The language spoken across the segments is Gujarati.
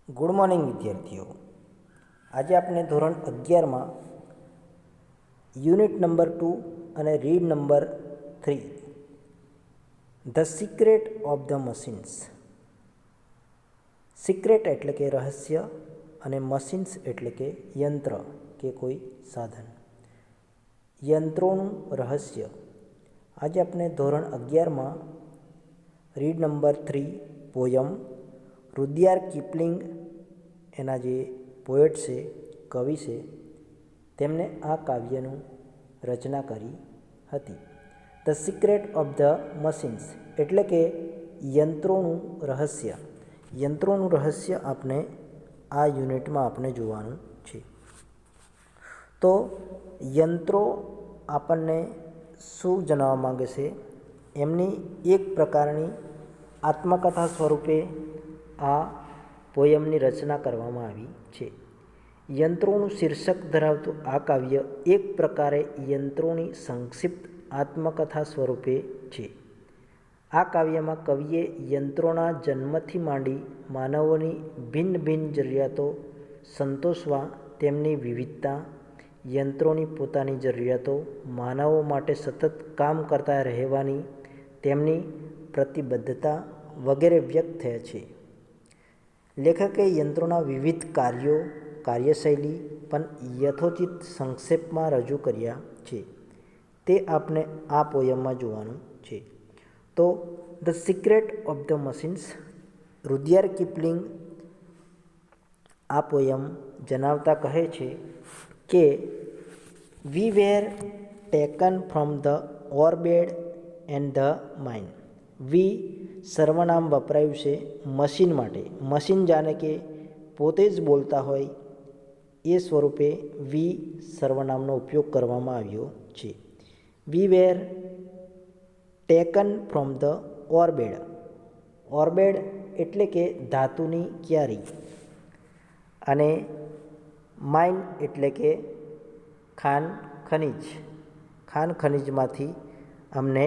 ગુડ મોર્નિંગ વિદ્યાર્થીઓ. આજે આપણે ધોરણ 11માં યુનિટ નંબર 2 અને read number 3 the secret of the machines. Secret એટલે કે રહસ્ય અને મશીન્સ એટલે કે યંત્ર કે કોઈ સાધન. યંત્રોનું રહસ્ય. આજે આપણે ધોરણ 11માં રીડ નંબર 3 પોયમ રુડયાર્ડ કિપલિંગ એના જે પોએટ છે, કવિ છે, તેમને આ કાવ્યનું રચના કરી હતી. The secret of the machines એટલે કે યંત્રોનું રહસ્ય. યંત્રોનું રહસ્ય આપણે આ યુનિટમાં આપણે જોવાનું છે. તો યંત્રો આપણને શું જણાવવા માંગે છે? એમની એક પ્રકારની આત્મકથા સ્વરૂપે આ પોયમની રચના કરવામાં આવી છે. યંત્રોનું શીર્ષક ધરાવતું આ કાવ્ય એક પ્રકારે યંત્રોની સંક્ષિપ્ત આત્મકથા સ્વરૂપે છે. આ કાવ્યમાં કવિએ યંત્રોના જન્મથી માંડી માનવોની ભિન્ન ભિન્ન જરૂરિયાતો સંતોષવા, તેમની વિવિધતા, યંત્રોની પોતાની જરૂરિયાતો, માનવો માટે સતત કામ કરતા રહેવાની તેમની પ્રતિબદ્ધતા વગેરે વ્યક્ત થયા છે. લેખકે યંત્રોના વિવિધ કાર્યો, કાર્યશૈલી પણ યથોચિત સંક્ષેપમાં રજૂ કર્યા છે. તે આપણે આ પોયમમાં જોવાનું છે. તો the secret of the machines, Rudyard Kipling આ પોયમ જણાવતા કહે છે કે we were taken from the ore bed and the mine. We સર્વનામ વપરાયું છે મશીન માટે. મશીન જાણે કે પોતે જ બોલતા હોય એ સ્વરૂપે વી સર્વનામનો ઉપયોગ કરવામાં આવ્યો છે. We were taken from the ઓરબેડ. ઓરબેડ એટલે કે ધાતુની ક્યારી, અને માઇન એટલે કે ખાન ખનિજ. ખાન ખનિજમાંથી અમને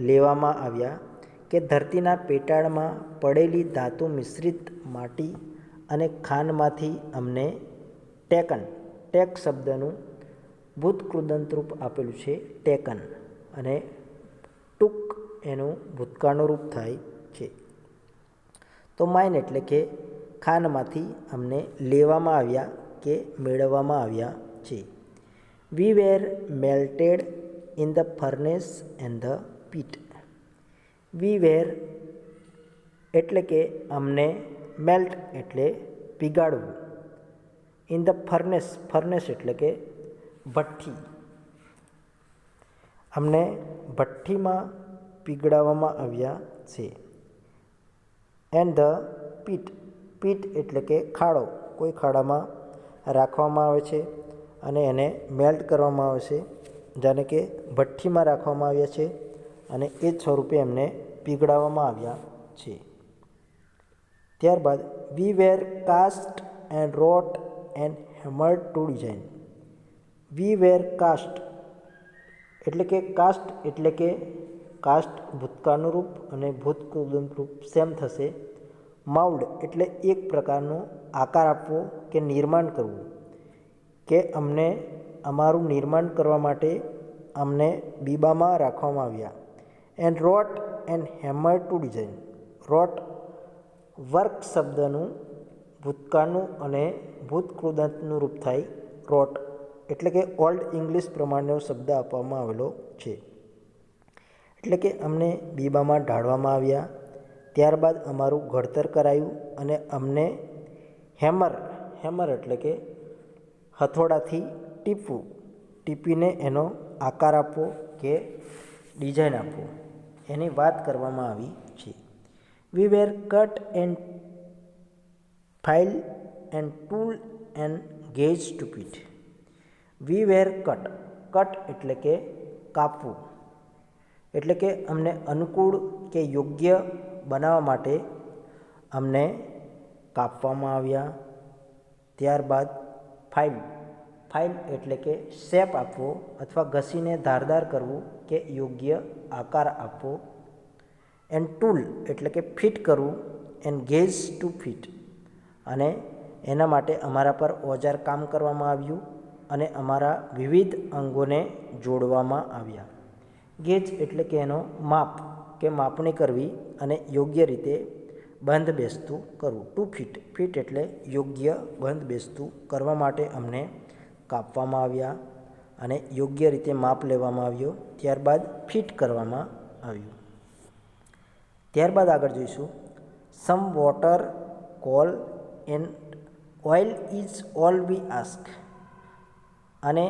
લેવામાં આવ્યા કે ધરતીના પેટાળમાં પડેલી ધાતુ મિશ્રિત માટી અને ખાનમાંથી અમને ટેકન. ટેક શબ્દનું ભૂતકૃદંત રૂપ આપેલું છે ટેકન, અને ટુક એનું ભૂતકાળનું રૂપ થાય છે. તો માઇન એટલે કે ખાનમાંથી અમને લેવામાં આવ્યા કે મેળવવામાં આવ્યા છે. We were melted in the furnace and the pit. We were એટલે કે અમને, મેલ્ટ એટલે પીગાળવું, ઇન ધ ફર્નેસ. ફર્નેસ એટલે કે ભઠ્ઠી. અમને ભઠ્ઠીમાં પીગળાવવામાં આવ્યા છે. And the pit. પીટ એટલે કે ખાડો. કોઈ ખાડામાં રાખવામાં આવે છે અને એને મેલ્ટ કરવામાં આવે છે, જાણે કે ભઠ્ઠીમાં રાખવામાં આવ્યા છે અને એ જ સ્વરૂપે એમને પીગળાવવામાં આવ્યા છે. ત્યારબાદ we were cast and wrought and hammered to design. We were cast એટલે કે કાસ્ટ એટલે કે કાસ્ટ ભૂતકાળનું રૂપ અને ભૂતકૃદંત રૂપ સેમ થશે. માઉલ્ડ એટલે એક પ્રકારનો આકાર આપવો કે નિર્માણ કરવું, કે અમને અમારું નિર્માણ કરવા માટે અમને બીબામાં રાખવામાં આવ્યા. And wrought and hammer to design. Wrought work શબ્દનું ભૂતકાળનું અને ભૂતકૃદંતનું રૂપ થાય રોટ, એટલે કે ઓલ્ડ ઇંગ્લિશ પ્રમાણેનો શબ્દ આપવામાં આવેલો છે. એટલે કે અમને બીબામાં ઢાળવામાં આવ્યા, ત્યારબાદ અમારું ઘડતર કરાયું અને અમને હેમર. હેમર એટલે કે હથોડાથી ટીપવું, ટીપીને એનો આકાર આપવો કે ડિઝાઇન આપવો, એની વાત કરવામાં આવી છે. We were cut and file and tool and gauge to fit. We were cut. Cut એટલે કે કાપવું, એટલે કે અમને અનુકૂળ કે યોગ્ય બનાવવા માટે અમને કાપવામાં આવ્યા. ત્યારબાદ ફાઇલ. ફાઇલ એટલે કે શેપ આપવો અથવા ઘસીને ધારદાર કરવું કે યોગ્ય આકાર આપવો. એન્ડ ટૂલ એટલે કે ફિટ કરવું. એન્ડ ગેજ ટુ ફિટ અને એના માટે અમારા પર ઓજાર કામ કરવામાં આવ્યું અને અમારા વિવિધ અંગોને જોડવામાં આવ્યા. ગેજ એટલે કે એનો માપ કે માપણી કરવી અને યોગ્ય રીતે બંધ બેસતું કરવું. 2 ફીટ, ફીટ એટલે યોગ્ય બંધ બેસતું કરવા માટે અમને કાપવામાં આવ્યા અને યોગ્ય રીતે માપ લેવામાં આવ્યો. ત્યારબાદ ફિટ કરવામાં આવ્યું. ત્યારબાદ આગળ જોઈશું some water, call and oil is all V ask. અને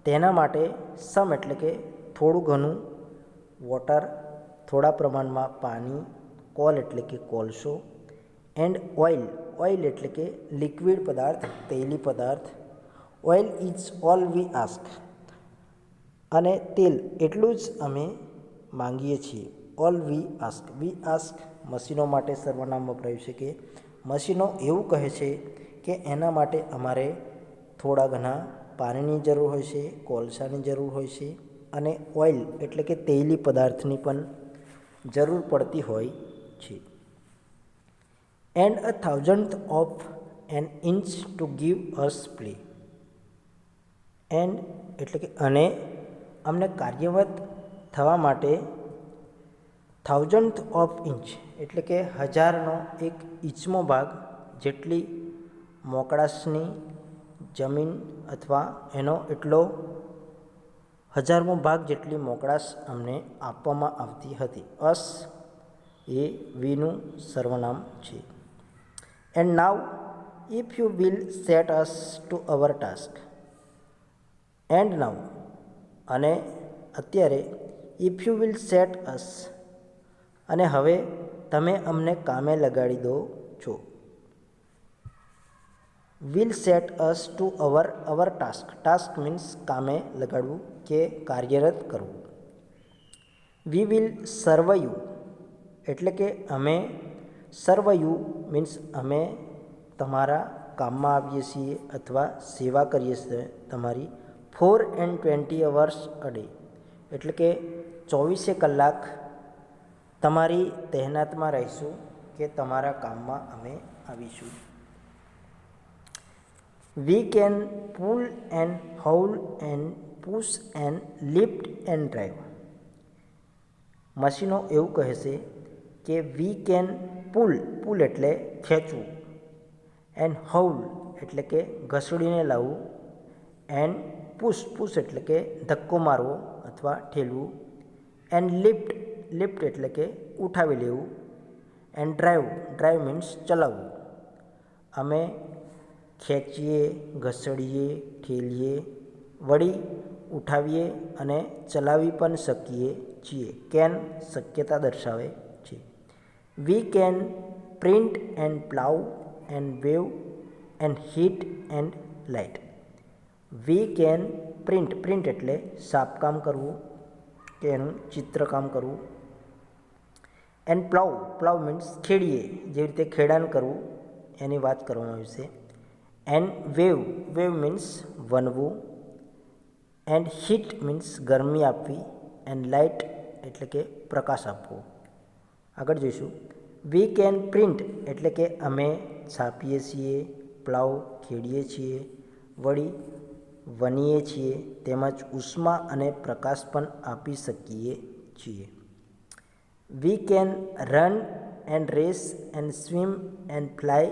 તેના માટે સમ એટલે કે થોડું ઘણું, વોટર થોડા પ્રમાણમાં પાણી, કોલ એટલે કે કોલસો, એન્ડ ઓઇલ, ઓઇલ એટલે કે લિક્વિડ પદાર્થ, તેલી પદાર્થ. Oil is all V ask. અને તેલ એટલું જ અમે માંગીએ છીએ. ઓલ વી આસ્ક. વી આસ્ક મશીનો માટે સર્વનામ વપરાયું છે કે મશીનો એવું કહે છે કે એના માટે અમારે થોડા ઘણા પાણીની જરૂર હોય છે, કોલસાની જરૂર હોય છે અને ઓઇલ એટલે કે તેલી પદાર્થની પણ જરૂર પડતી હોય છે. And 1,000th of an inch to give us play. And એટલે કે અને અમને કાર્યરત થવા માટે 1,000th ઓફ ઇંચ એટલે કે 1000નો 1 ઇંચમો ભાગ જેટલી મોકળાશની જમીન અથવા એનો એટલો 1000મો ભાગ જેટલી મોકળાશ અમને આપવામાં આવતી હતી. અસ એ વીનું સર્વનામ છે. And now if you will set us to our task. And now અને અત્યારે, ઇફ યુ વિલ સેટ અસ અને હવે તમે અમને કામે લગાડી દો છો. Will set us to our task. Task means કામે લગાડવું કે કાર્યરત કરવું. વી વિલ સર્વ યુ એટલે કે અમે સર્વ યુ મીન્સ અમે તમારા કામમાં આવીએ છીએ અથવા સેવા કરીએ છીએ તમારી. 4 and 20 hours a day એટલે કે 24 કલાક તમારી તહેનાતમાં રહીશું કે તમારા કામમાં અમે આવીશું. We can pull and haul and push and lift and drive. મશીનો એવું કહે છે કે વી કેન પુલ, પુલ એટલે ખેંચવું, એન્ડ હોલ એટલે કે ઘસડીને લાવવું, એન્ડ પુશ, પુશ એટલે કે ધક્કો મારવો અથવા ઠેલવું, એન્ડ લિફ્ટ, લિફ્ટ એટલે કે ઉઠાવી લેવું, એન્ડ ડ્રાઈવ, ડ્રાઈવ મીન્સ ચલાવવું. અમે ખેંચીએ, ઘસડીએ, ઠેલીએ, વળી ઉઠાવીએ અને ચલાવી પણ શકીએ છીએ. કેન શક્યતા દર્શાવે છે. We can print and plough and weave and heat and light. We can print, print એટલે છાપકામ કરવું કે એનું ચિત્રકામ કરવું. એન્ડ પ્લાવ, પ્લાવ મીન્સ ખેડીએ, જેવી રીતે ખેડાણ કરવું એની વાત કરવામાં આવી છે. એન્ડ વેવ, વેવ મીન્સ વનવું. એન્ડ હીટ મીન્સ ગરમી આપવી. એન્ડ લાઇટ એટલે કે પ્રકાશ આપવો. આગળ જોઈશું. વી કેન પ્રિન્ટ એટલે કે અમે છાપીએ છીએ, પ્લાવ ખેડીએ છીએ, વળી વણીએ છીએ, તેમજ ઉષ્મા અને પ્રકાશ પણ આપી શકીએ છીએ. We can run and race and swim and fly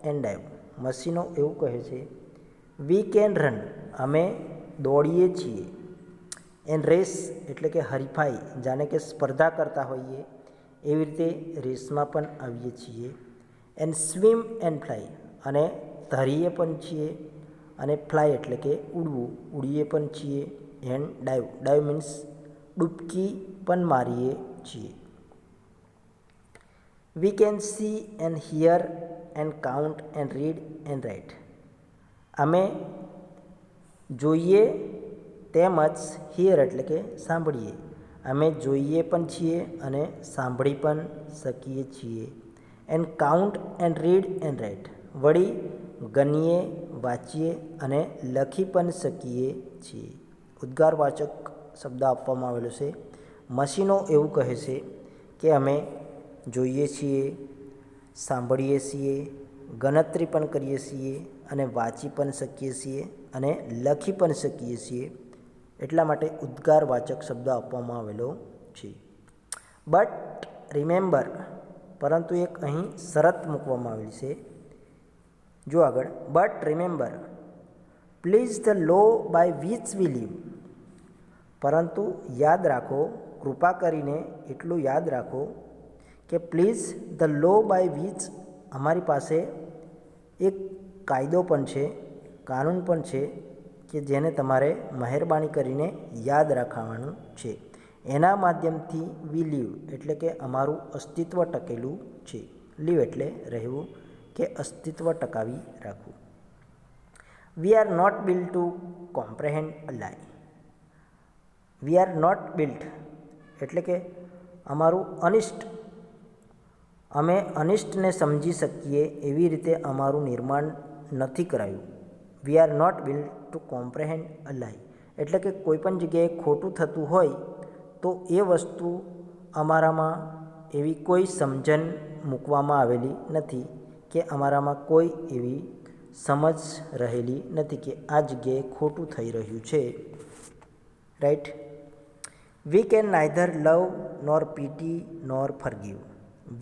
and dive. મશીનો એવું કહે છે વી કેન રન અમે દોડીએ છીએ, એન્ડ રેસ એટલે કે હરીફાઈ, જાણે કે સ્પર્ધા કરતા હોઈએ એવી રીતે રેસમાં પણ આવીએ છીએ. એન્ડ સ્વિમ એન્ડ ફ્લાય અને તરીએ પણ છીએ, અને ફ્લાય એટલે કે ઉડવું, ઉડીએ પણ છીએ. એન્ડ ડાઈવ, ડાઈવ મીન્સ ડૂબકી પણ મારીએ છીએ. We can see and here and count and read and write. અમે જોઈએ તેમજ હિયર એટલે કે સાંભળીએ. અમે જોઈએ પણ છીએ અને સાંભળી પણ શકીએ છીએ. And count and read and write. વળી ગણીએ, વાંચીએ અને લખી પણ શકીએ છીએ. ઉદ્ગારવાચક શબ્દ આપવામાં આવેલો છે. મશીનો એવું કહે છે કે અમે જોઈએ છીએ, સાંભળીએ છીએ, ગણતરી પણ કરીએ છીએ અને વાંચી પણ શકીએ છીએ અને લખી પણ શકીએ છીએ. એટલા માટે ઉદ્ગારવાચક શબ્દ આપવામાં આવેલો છે. બટ રિમેમ્બર, પરંતુ એક અહીં શરત મૂકવામાં આવેલી છે. જો આગળ, but remember please the law by which we live. પરંતુ યાદ રાખો, કૃપા કરીને એટલું યાદ રાખો કે please the law by which, અમારી પાસે એક કાયદો પણ છે, કાનૂન પણ છે કે જેને તમારે મહેરબાની કરીને યાદ રાખવાનું છે. એના માધ્યમથી વી લીવ એટલે કે અમારું અસ્તિત્વ ટકેલું છે. લીવ એટલે રહેવું કે અસ્તિત્વ ટકાવી રાખવું. We are not built to comprehend a lie. We are not built એટલે કે અમારું અનિષ્ટ, અમે અનિષ્ટને સમજી શકીએ એવી રીતે અમારું નિર્માણ નથી કરાયું. We are not built to comprehend a lie એટલે કે કોઈપણ જગ્યાએ ખોટું થતું હોય તો એ વસ્તુ અમારામાં એવી કોઈ સમજણ મૂકવામાં આવેલી નથી કે અમારામાં કોઈ એવી સમજ રહેલી નથી કે આ જગ્યાએ ખોટું થઈ રહ્યું છે. Right. We can neither love nor pity nor forgive.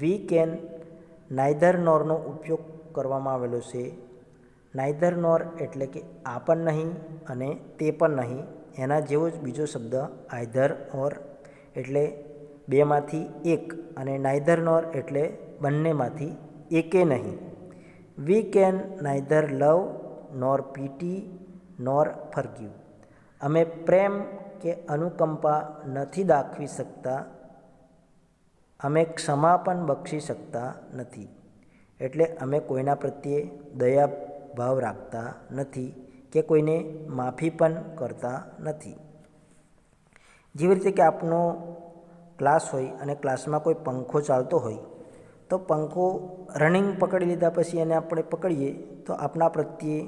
We can neither નોરનો ઉપયોગ કરવામાં આવેલો છે. નાઇધર નોર એટલે કે આ પણ નહીં અને તે પણ નહીં. એના જેવો જ બીજો શબ્દ આઇધર ઓર એટલે બેમાંથી એક, અને નાઇધર નોર એટલે બંનેમાંથી એકે નહીં. We can neither love nor pity nor forgive. અમે પ્રેમ કે અનુકંપા નથી દાખવી શકતા, અમે ક્ષમા પણ બક્ષી શકતા નથી. એટલે અમે કોઈના પ્રત્યે દયા ભાવ રાખતા નથી કે કોઈને માફી પણ કરતા નથી. જેવી રીતે કે આપનો ક્લાસ હોય અને ક્લાસમાં કોઈ પંખો ચાલતો હોય તો પંખો રનિંગ પકડી લીધા પછી એને આપણે પકડીએ તો આપણા પ્રત્યે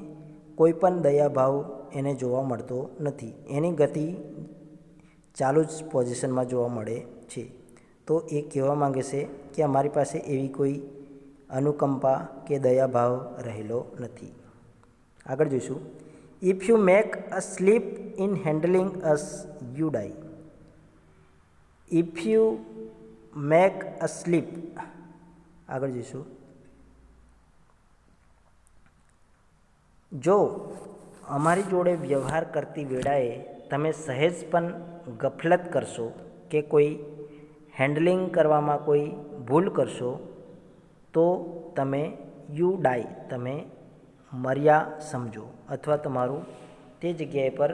કોઈ પણ દયાભાવ એને જોવા મળતો નથી. એની ગતિ ચાલુ જ પોઝિશનમાં જોવા મળે છે. તો એ કહેવા માંગે છે કે અમારી પાસે એવી કોઈ અનુકંપા કે દયાભાવ રહેલો નથી. આગળ જોઈશું. If you make a slip in handling us you die. If you make a slip, આગળ જોઈશું. જો અમારી જોડે વ્યવહાર કરતી વેળાએ તમે સહેજ પણ ગફલત કરશો કે કોઈ હેન્ડલિંગ કરવામાં કોઈ ભૂલ કરશો તો તમે યુ ડાઈ, તમે મર્યા સમજો, અથવા તમારું તે જગ્યાએ પર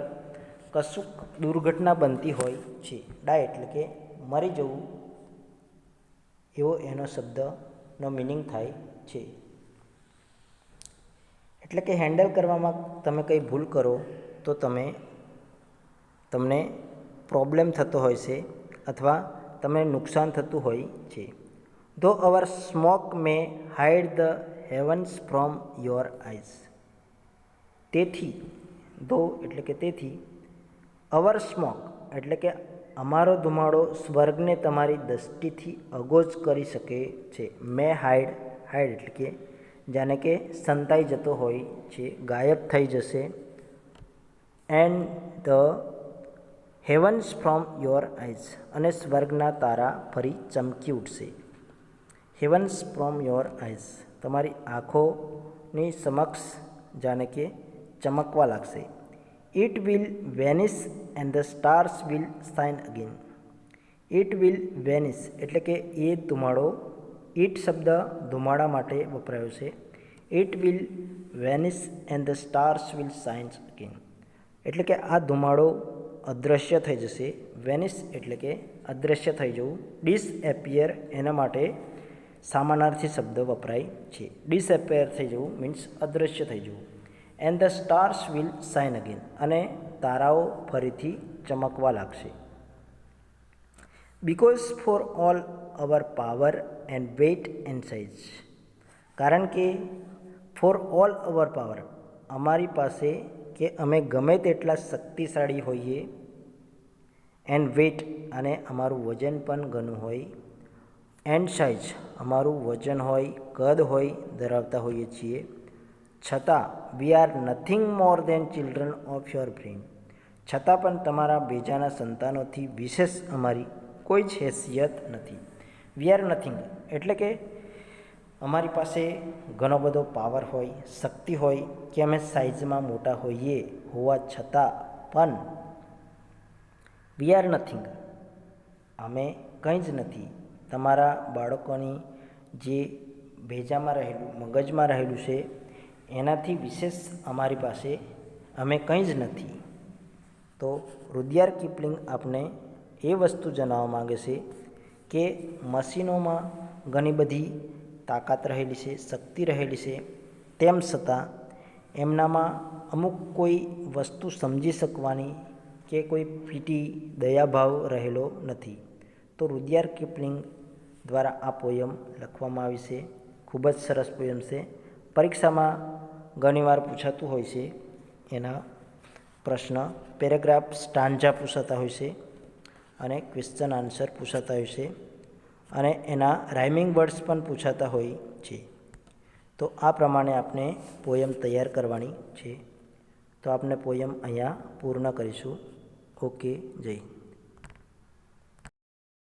કશુંક દુર્ઘટના બનતી હોય છે. ડાઈ એટલે કે મરી જવું, એવો એનો શબ્દનો મિનિંગ થાય છે. એટલે કે હેન્ડલ કરવામાં તમે કંઈ ભૂલ કરો તો તમને પ્રોબ્લેમ થતો હોય છે અથવા તમને નુકસાન થતું હોય છે. Though our smoke may hide the heavens from your eyes. તેથી, ધો એટલે કે તેથી, અવર સ્મોક એટલે કે અમારો ધુમાડો સ્વર્ગને તમારી દૃષ્ટિથી અગોચ કરી શકે છે. મે હાઇડ, હાઇડ એટલે કે જાણે કે સંતાઈ જતો હોય છે, ગાયબ થઈ જશે. And the heavens from your eyes, અને સ્વર્ગના તારા ફરી ચમકી ઉઠશે. હેવન્સ ફ્રોમ યોર આઈઝ, તમારી આંખોની સમક્ષ જાણે કે ચમકવા લાગશે. It will vanish and the stars will shine again. It will vanish એટલે કે એ ધુમાડો, ઇટ શબ્દ ધુમાડા માટે વપરાયો છે. It will vanish and the stars will shine again એટલે કે આ ધુમાડો અદૃશ્ય થઈ જશે. વેનિશ એટલે કે અદૃશ્ય થઈ જવું. ડિસએપિયર એના માટે સમાનાર્થી શબ્દ વપરાય છે. ડિસએપિયર થઈ જવું મીન્સ અદૃશ્ય થઈ જવું. And the stars will shine again, અને તારાઓ ફરીથી ચમકવા લાગશે. Because for all our power and weight and size, કારણ કે ફોર ઓલ અવર પાવર, અમારી પાસે કે અમે ગમે તેટલા શક્તિશાળી હોઈએ, એન્ડ વેઇટ અને અમારું વજન પણ ઘણું હોય, એન્ડ સાઇઝ અમારું વજન હોય, કદ હોય ધરાવતા હોઈએ છીએ, છતાં we are nothing more than children of your brain, છતાં પણ તમારા બેજાના સંતાનોથી વિશેષ અમારી કોઈ જ હેસિયત નથી. વી આર નથિંગ એટલે કે અમારી પાસે ઘણો બધો પાવર હોય, શક્તિ હોય કે અમે સાઇઝમાં મોટા હોવા છતાં પણ વી આર નથિંગ, અમે કંઈ જ નથી. તમારા બાળકોની જે ભેજામાં રહેલું, મગજમાં રહેલું છે એનાથી વિશેષ અમારી પાસે અમે કંઈ જ નથી. તો રુડયાર્ડ કિપલિંગ આપને એ વસ્તુ જણાવવા માગે છે કે મશીનોમાં ઘણી બધી તાકાત રહેલી છે, શક્તિ રહેલી છે, તેમ છતાં એમનામાં અમુક કોઈ વસ્તુ સમજી શકવાની કે કોઈ પીટી દયાભાવ રહેલો નથી. તો રુડયાર્ડ કિપલિંગ દ્વારા આ પોયમ લખવામાં આવી છે. ખૂબ જ સરસ પોયમ છે. પરીક્ષામાં ઘણીવાર પૂછાતું હોય છે. એના પ્રશ્ન, પેરેગ્રાફ, સ્ટાન્જા પૂછાતા હોય છે અને ક્વેશ્ચન આન્સર પૂછાતા હોય છે અને એના રાઇમિંગ વર્ડ્સ પણ પૂછાતા હોય છે. તો આ પ્રમાણે આપણે પોયમ તૈયાર કરવાની છે. તો આપણે પોયમ અહીંયા પૂર્ણ કરીશું. ઓકે, જય